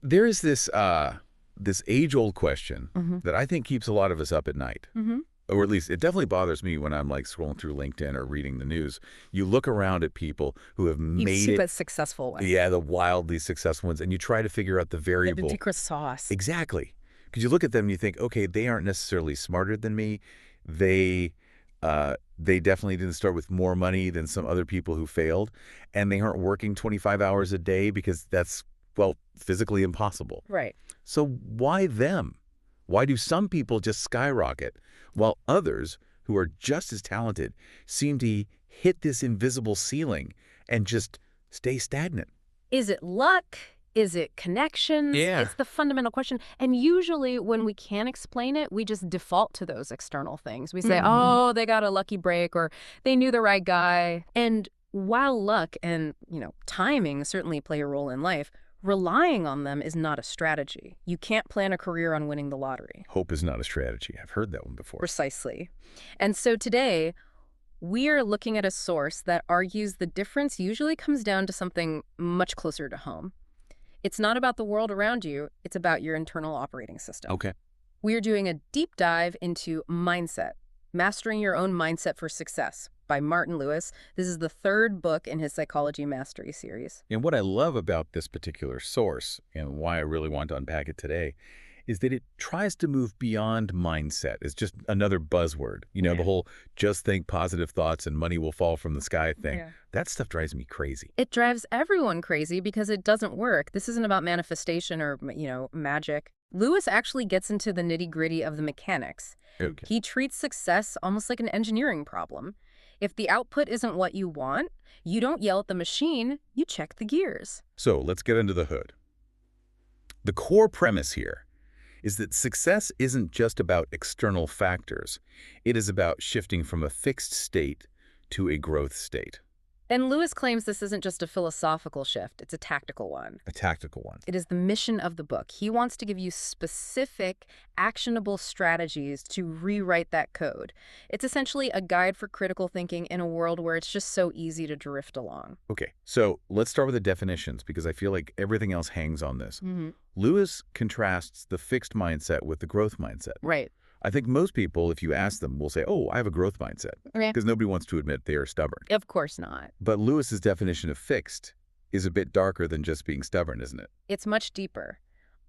There is this age-old question Mm-hmm. that I think keeps a lot of us up at night. Mm-hmm. Or at least it definitely bothers me when I'm like scrolling through LinkedIn or reading the news. You look around at people who have made Super it, successful one. yeah, the wildly successful ones, and you try to figure out the The variable. secret sauce. Exactly. Because you look at them and you think, okay, they aren't necessarily smarter than me. They definitely didn't start with more money than some other people who failed, and they aren't working 25 hours a day because that's, well, physically impossible. Right. So why them? Why do some people just skyrocket while others who are just as talented seem to hit this invisible ceiling and just stay stagnant? Is it luck? Is it connections? Yeah. It's the fundamental question. And usually when we can't explain it, we just default to those external things. We say, oh, they got a lucky break, or they knew the right guy. And while luck and, timing certainly play a role in life, relying on them is not a strategy. You can't plan a career on winning the lottery. Hope is not a strategy. I've heard that one before. Precisely. And so today, we are looking at a source that argues the difference usually comes down to something much closer to home. It's not about the world around you, it's about your internal operating system. Okay. We are doing a deep dive into mindset, Mastering Your Own Mindset for Success by Martin Lewis. This is the third book in his Psychology Mastery series. And what I love about this particular source, and why I really want to unpack it today, is that it tries to move beyond mindset. It's just another buzzword. Yeah. The whole just think positive thoughts and money will fall from the sky thing. Yeah. That stuff drives me crazy. It drives everyone crazy because it doesn't work. This isn't about manifestation or, magic. Lewis actually gets into the nitty-gritty of the mechanics. Okay. He treats success almost like an engineering problem. If the output isn't what you want, you don't yell at the machine, you check the gears. So let's get under the hood. The core premise here is that success isn't just about external factors. It is about shifting from a fixed state to a growth state. And Lewis claims this isn't just a philosophical shift, it's a tactical one. A tactical one. It is the mission of the book. He wants to give you specific, actionable strategies to rewrite that code. It's essentially a guide for critical thinking in a world where it's just so easy to drift along. Okay, so let's start with the definitions because I feel like everything else hangs on this. Mm-hmm. Lewis contrasts the fixed mindset with the growth mindset. Right. I think most people, if you ask them, will say, oh, I have a growth mindset. Yeah. Because nobody wants to admit they are stubborn. Of course not. But Lewis's definition of fixed is a bit darker than just being stubborn, isn't it? It's much deeper.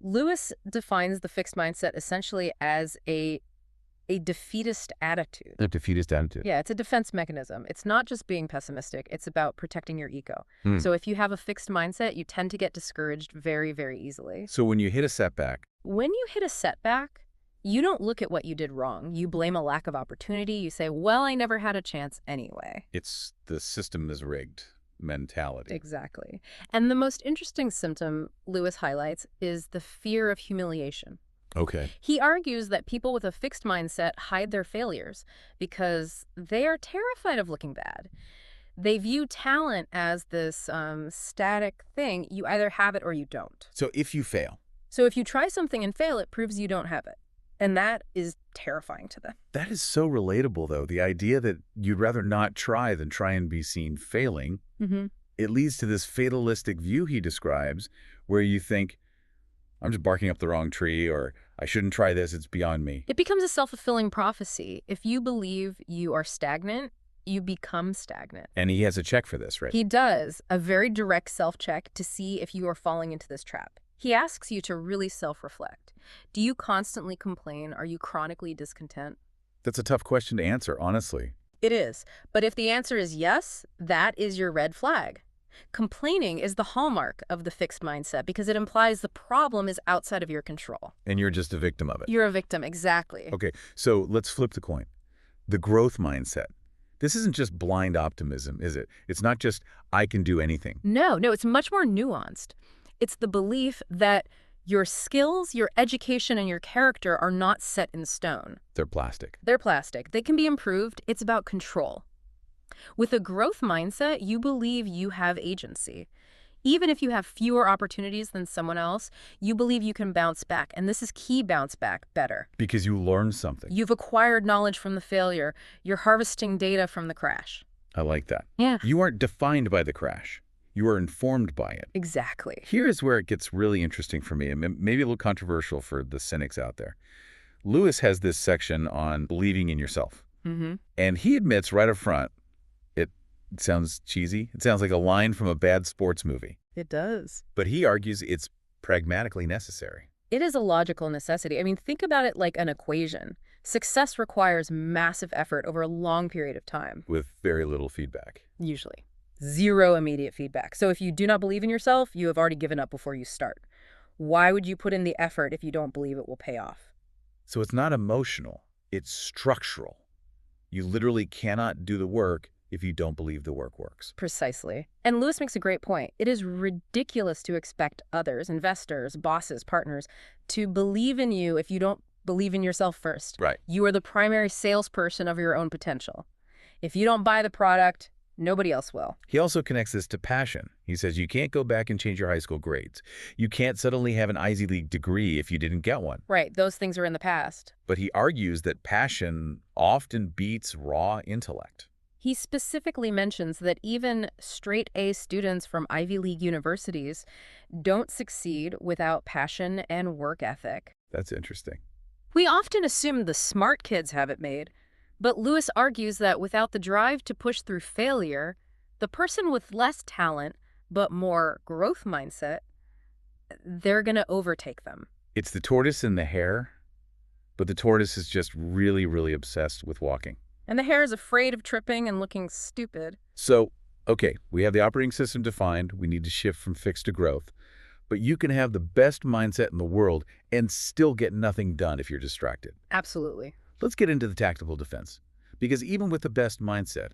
Lewis defines the fixed mindset essentially as a defeatist attitude. A defeatist attitude. Yeah, it's a defense mechanism. It's not just being pessimistic. It's about protecting your ego. So if you have a fixed mindset, you tend to get discouraged very, very easily. So when you hit a setback. When you hit a setback, you don't look at what you did wrong. You blame a lack of opportunity. You say, well, I never had a chance anyway. It's the system is rigged mentality. Exactly. And the most interesting symptom Lewis highlights is the fear of humiliation. Okay. He argues that people with a fixed mindset hide their failures because they are terrified of looking bad. They view talent as this static thing. You either have it or you don't. So if you fail. So if you try something and fail, it proves you don't have it. And that is terrifying to them. That is so relatable, though. The idea that you'd rather not try than try and be seen failing. Mm-hmm. It leads to this fatalistic view he describes where you think, I'm just barking up the wrong tree, or I shouldn't try this, it's beyond me. It becomes a self-fulfilling prophecy. If you believe you are stagnant, you become stagnant. And he has a check for this, right? He does, a very direct self-check to see if you are falling into this trap. He asks you to really self-reflect. Do you constantly complain? Are you chronically discontent? That's a tough question to answer, honestly. It is. But if the answer is yes, that is your red flag. Complaining is the hallmark of the fixed mindset because it implies the problem is outside of your control. And you're just a victim of it. You're a victim, exactly. Okay, so let's flip the coin. The growth mindset. This isn't just blind optimism, is it? It's not just, I can do anything. No, it's much more nuanced. It's the belief that your skills, your education, and your character are not set in stone. They're plastic. They're plastic. They can be improved. It's about control. With a growth mindset, you believe you have agency. Even if you have fewer opportunities than someone else, you believe you can bounce back. And this is key, bounce back better. Because you learned something. You've acquired knowledge from the failure. You're harvesting data from the crash. I like that. Yeah. You aren't defined by the crash. You are informed by it. Exactly. Here is where it gets really interesting for me, and maybe a little controversial for the cynics out there. Lewis has this section on believing in yourself. Mm-hmm. And he admits right up front, it sounds cheesy. It sounds like a line from a bad sports movie. It does. But he argues it's pragmatically necessary. It is a logical necessity. I mean, think about it like an equation. Success requires massive effort over a long period of time. With very little feedback. Usually. Zero immediate feedback. So if you do not believe in yourself, you have already given up before you start. Why would you put in the effort if you don't believe it will pay off? So it's not emotional. It's structural. You literally cannot do the work if you don't believe the work works. Precisely. And Lewis makes a great point. It is ridiculous to expect others, investors, bosses, partners, to believe in you if you don't believe in yourself first. Right. You are the primary salesperson of your own potential. If you don't buy the product, nobody else will. He also connects this to passion. He says you can't go back and change your high school grades. You can't suddenly have an Ivy League degree if you didn't get one. Right. Those things are in the past. But he argues that passion often beats raw intellect. He specifically mentions that even straight-A students from Ivy League universities don't succeed without passion and work ethic. That's interesting. We often assume the smart kids have it made, but Lewis argues that without the drive to push through failure, the person with less talent but more growth mindset, they're going to overtake them. It's the tortoise and the hare, but the tortoise is just really, really obsessed with walking. And the hare is afraid of tripping and looking stupid. So, okay, we have the operating system defined. We need to shift from fixed to growth. But you can have the best mindset in the world and still get nothing done if you're distracted. Absolutely. Let's get into the tactical defense. Because even with the best mindset,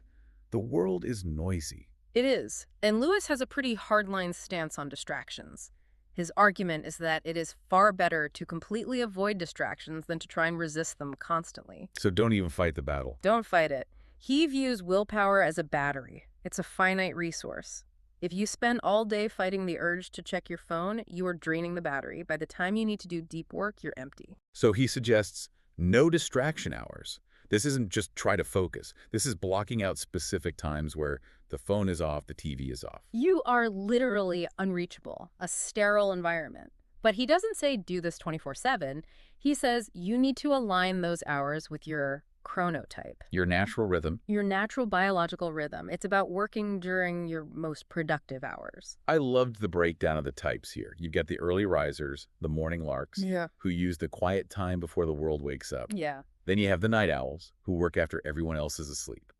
the world is noisy. It is. And Lewis has a pretty hardline stance on distractions. His argument is that it is far better to completely avoid distractions than to try and resist them constantly. So don't even fight the battle. Don't fight it. He views willpower as a battery. It's a finite resource. If you spend all day fighting the urge to check your phone, you are draining the battery. By the time you need to do deep work, you're empty. So he suggests no distraction hours. This isn't just try to focus. This is blocking out specific times where the phone is off, the TV is off. You are literally unreachable, a sterile environment. But he doesn't say do this 24/7. He says you need to align those hours with your chronotype. Your natural rhythm. Your natural biological rhythm. It's about working during your most productive hours. I loved the breakdown of the types here. You've got the early risers, the morning larks, Yeah. who use the quiet time before the world wakes up. Yeah. Then you have the night owls, who work after everyone else is asleep.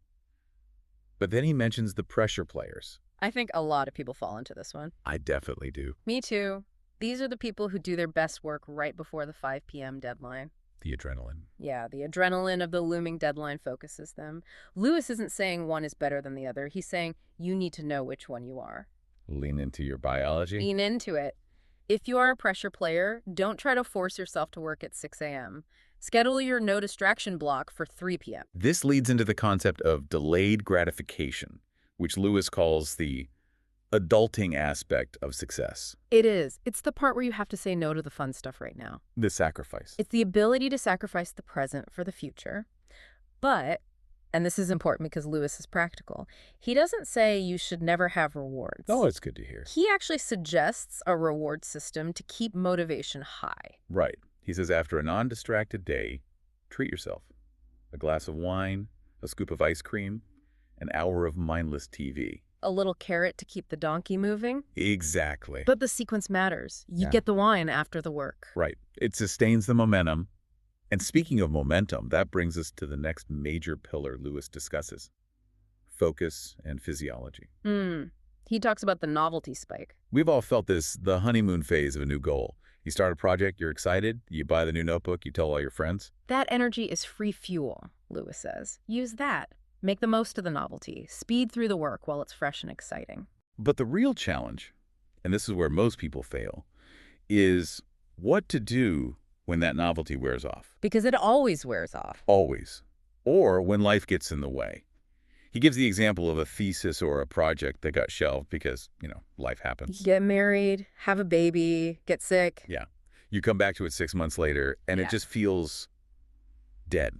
But then he mentions the pressure players. I think a lot of people fall into this one. I definitely do. Me too. These are the people who do their best work right before the 5 p.m. deadline. The adrenaline. Yeah, the adrenaline of the looming deadline focuses them. Lewis isn't saying one is better than the other. He's saying you need to know which one you are. Lean into your biology. Lean into it. If you are a pressure player, don't try to force yourself to work at 6 a.m. Schedule your no distraction block for 3 p.m. This leads into the concept of delayed gratification, which Lewis calls the adulting aspect of success. It is. It's the part where you have to say no to the fun stuff right now. The sacrifice. It's the ability to sacrifice the present for the future. But, and this is important because Lewis is practical, he doesn't say you should never have rewards. Oh, it's good to hear. He actually suggests a reward system to keep motivation high. Right. He says after a non-distracted day, treat yourself. A glass of wine, a scoop of ice cream, an hour of mindless TV. A little carrot to keep the donkey moving. Exactly. But the sequence matters. You Yeah. get the wine after the work. Right. It sustains the momentum. And speaking of momentum, that brings us to the next major pillar Lewis discusses. Focus and physiology. He talks about the novelty spike. We've all felt this, the honeymoon phase of a new goal. You start a project, you're excited, you buy the new notebook, you tell all your friends. That energy is free fuel, Lewis says. Use that. Make the most of the novelty. Speed through the work while it's fresh and exciting. But the real challenge, and this is where most people fail, is what to do when that novelty wears off. Because it always wears off. Always. Or when life gets in the way. He gives the example of a thesis or a project that got shelved because, life happens. Get married, have a baby, get sick. Yeah. You come back to it 6 months later, and Yeah. it just feels dead.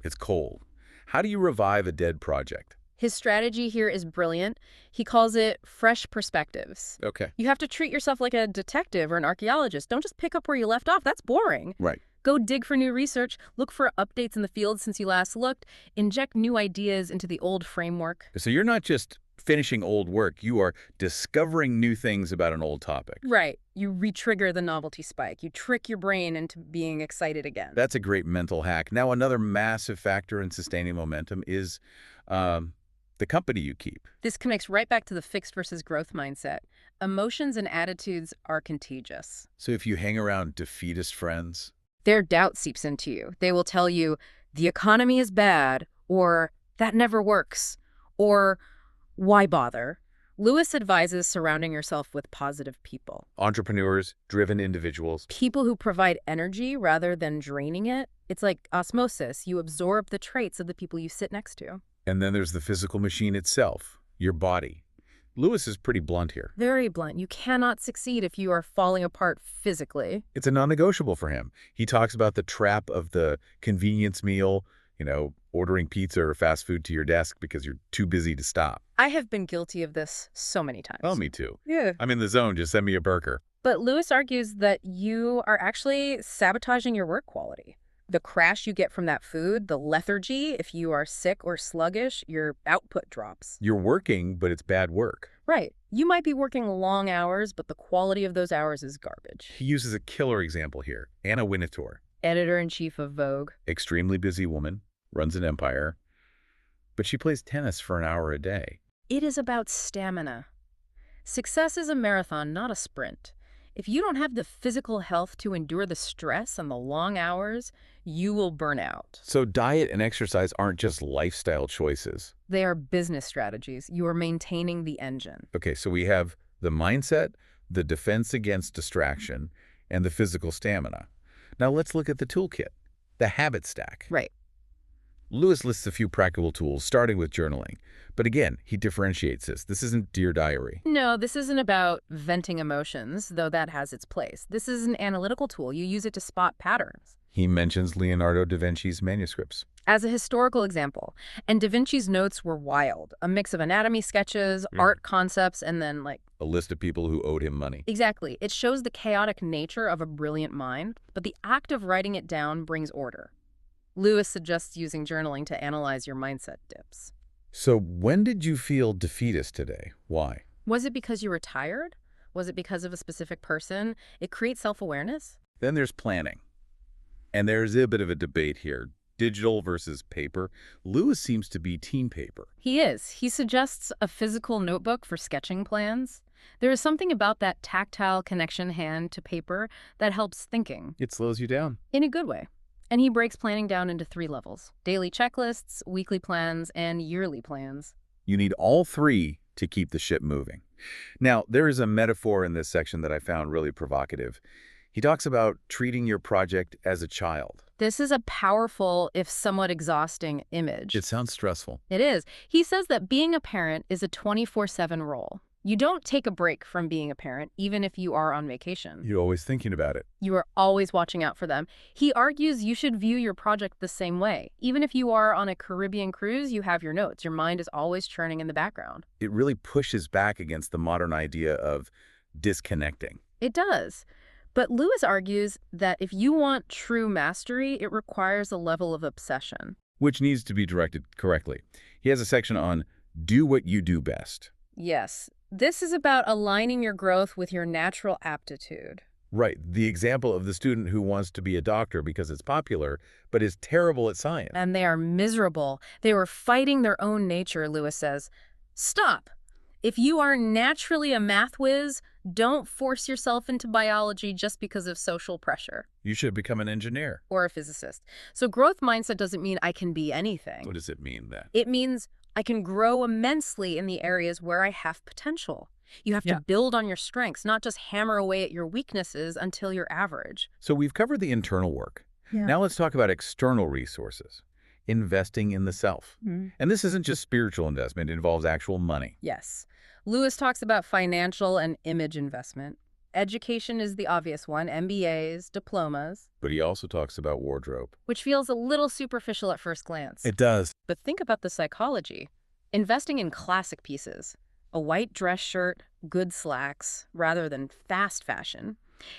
It's cold. How do you revive a dead project? His strategy here is brilliant. He calls it fresh perspectives. Okay. You have to treat yourself like a detective or an archaeologist. Don't just pick up where you left off. That's boring. Right. Go dig for new research, look for updates in the field since you last looked, inject new ideas into the old framework. So you're not just finishing old work, you are discovering new things about an old topic. Right. You re-trigger the novelty spike. You trick your brain into being excited again. That's a great mental hack. Now, another massive factor in sustaining momentum is the company you keep. This connects right back to the fixed versus growth mindset. Emotions and attitudes are contagious. So if you hang around defeatist friends, Their doubt seeps into you. They will tell you, the economy is bad, or that never works, or why bother? Lewis advises surrounding yourself with positive people. entrepreneurs, driven individuals, People who provide energy rather than draining it. It's like osmosis. You absorb the traits of the people you sit next to. and then there's the physical machine itself, your body. Lewis is pretty blunt here. Very blunt. You cannot succeed if you are falling apart physically. It's a non-negotiable for him. He talks about the trap of the convenience meal, ordering pizza or fast food to your desk because you're too busy to stop. I have been guilty of this so many times. Oh, me too. Yeah. I'm in the zone. Just send me a burger. But Lewis argues that you are actually sabotaging your work quality. The crash you get from that food, the lethargy, if you are sick or sluggish, your output drops. You're working, but it's bad work. Right. You might be working long hours, but the quality of those hours is garbage. He uses a killer example here. Anna Wintour, Editor-in-chief of Vogue. extremely busy woman, runs an empire, but she plays tennis for an hour a day. It is about stamina. Success is a marathon, not a sprint. If you don't have the physical health to endure the stress and the long hours, you will burn out. So diet and exercise aren't just lifestyle choices. They are business strategies. You are maintaining the engine. Okay, so we have the mindset, the defense against distraction, and the physical stamina. Now let's look at the toolkit, the habit stack. Right. Lewis lists a few practical tools, starting with journaling. But again, he differentiates this. This isn't Dear Diary. No, this isn't about venting emotions, though that has its place. This is an analytical tool. You use it to spot patterns. He mentions Leonardo da Vinci's manuscripts. As a historical example, and Da Vinci's notes were wild. A mix of anatomy sketches, art concepts, and then A list of people who owed him money. Exactly. It shows the chaotic nature of a brilliant mind, but the act of writing it down brings order. Lewis suggests using journaling to analyze your mindset dips. So when did you feel defeatist today? Why? Was it because you were tired? Was it because of a specific person? It creates self-awareness. Then there's planning. And there's a bit of a debate here. Digital versus paper. Lewis seems to be team paper. He is. He suggests a physical notebook for sketching plans. There is something about that tactile connection hand to paper that helps thinking. It slows you down. In a good way. And he breaks planning down into 3 levels: daily checklists, weekly plans, and yearly plans. You need all 3 to keep the ship moving. Now, there is a metaphor in this section that I found really provocative. He talks about treating your project as a child. This is a powerful, if somewhat exhausting, image. It sounds stressful. It is. He says that being a parent is a 24/7 role. You don't take a break from being a parent, even if you are on vacation. You're always thinking about it. You are always watching out for them. He argues you should view your project the same way. Even if you are on a Caribbean cruise, you have your notes. Your mind is always churning in the background. It really pushes back against the modern idea of disconnecting. It does. But Lewis argues that if you want true mastery, it requires a level of obsession. Which needs to be directed correctly. He has a section on do what you do best. Yes. This is about aligning your growth with your natural aptitude. Right. The example of the student who wants to be a doctor because it's popular, but is terrible at science. And they are miserable. They were fighting their own nature, Lewis says. Stop. If you are naturally a math whiz, don't force yourself into biology just because of social pressure. You should become an engineer. Or a physicist. So growth mindset doesn't mean I can be anything. What does it mean then? It means I can grow immensely in the areas where I have potential. You have to build on your strengths, not just hammer away at your weaknesses until you're average. So we've covered the internal work. Yeah. Now let's talk about external resources. Investing in the self. And this isn't just spiritual investment. It involves actual money. Yes. Lewis talks about financial and image investment. Education is the obvious one, MBAs, diplomas. But he also talks about wardrobe. Which feels a little superficial at first glance. It does. But think about the psychology. Investing in classic pieces, a white dress shirt, good slacks, rather than fast fashion.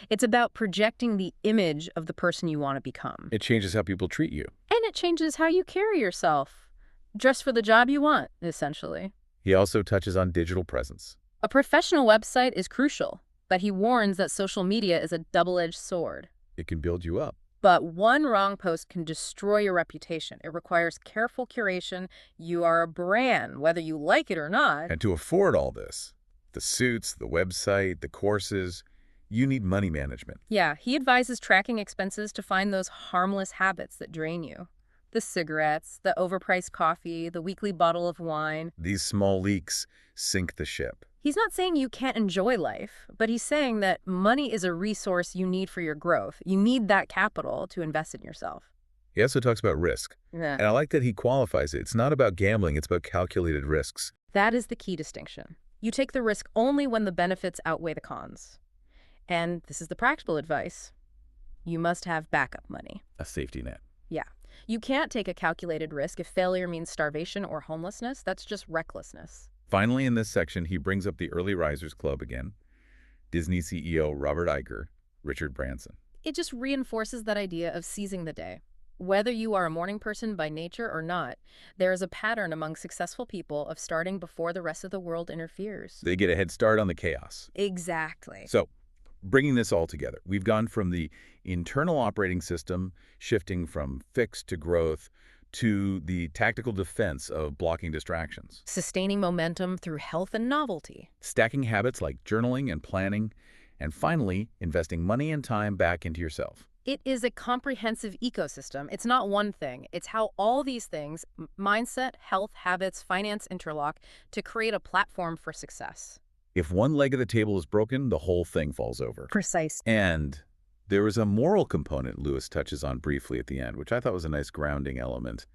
It's about projecting the image of the person you want to become. It changes how people treat you. And it changes how you carry yourself. Dress for the job you want, essentially. He also touches on digital presence. A professional website is crucial, but he warns that social media is a double-edged sword. It can build you up. But one wrong post can destroy your reputation. It requires careful curation. You are a brand, whether you like it or not. And to afford all this, the suits, the website, the courses, you need money management. Yeah, he advises tracking expenses to find those harmless habits that drain you. The cigarettes, the overpriced coffee, the weekly bottle of wine. These small leaks sink the ship. He's not saying you can't enjoy life, but he's saying that money is a resource you need for your growth. You need that capital to invest in yourself. He also talks about risk. Yeah. And I like that he qualifies it. It's not about gambling, it's about calculated risks. That is the key distinction. You take the risk only when the benefits outweigh the cons. And this is the practical advice. You must have backup money. A safety net. Yeah. You can't take a calculated risk if failure means starvation or homelessness. That's just recklessness. Finally, in this section, he brings up the Early Risers Club again, Disney CEO Robert Iger, Richard Branson. It just reinforces that idea of seizing the day. Whether you are a morning person by nature or not, there is a pattern among successful people of starting before the rest of the world interferes. They get a head start on the chaos. Exactly. So, bringing this all together, we've gone from the internal operating system, shifting from fixed to growth, to the tactical defense of blocking distractions. Sustaining momentum through health and novelty. Stacking habits like journaling and planning, and finally, investing money and time back into yourself. It is a comprehensive ecosystem. It's not one thing. It's how all these things, mindset, health, habits, finance interlock to create a platform for success. If one leg of the table is broken, the whole thing falls over. Precise. And there is a moral component Lewis touches on briefly at the end, which I thought was a nice grounding element.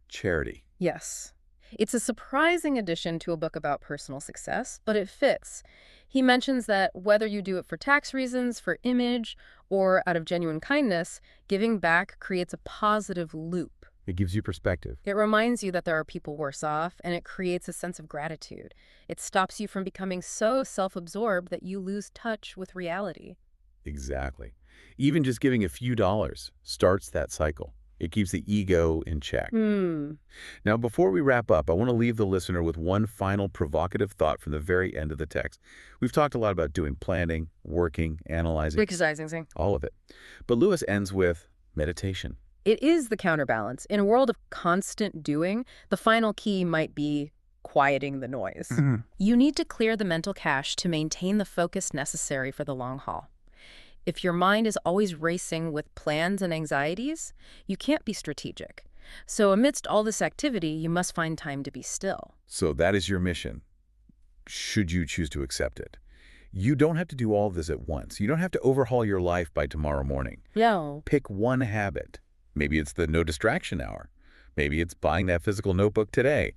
Charity. Yes. It's a surprising addition to a book about personal success, but it fits. He mentions that whether you do it for tax reasons, for image, or out of genuine kindness, giving back creates a positive loop. It gives you perspective. It reminds you that there are people worse off, and it creates a sense of gratitude. It stops you from becoming so self-absorbed that you lose touch with reality. Exactly. Even just giving a few dollars starts that cycle. It keeps the ego in check. Now, before we wrap up, I want to leave the listener with one final provocative thought from the very end of the text. We've talked a lot about doing planning, working, analyzing, all of it. But Lewis ends with meditation. It is the counterbalance. In a world of constant doing, the final key might be quieting the noise. You need to clear the mental cache to maintain the focus necessary for the long haul. If your mind is always racing with plans and anxieties, you can't be strategic. So amidst all this activity, you must find time to be still. So that is your mission, should you choose to accept it. You don't have to do all of this at once. You don't have to overhaul your life by tomorrow morning. No. Pick one habit. Maybe it's the no distraction hour. Maybe it's buying that physical notebook today.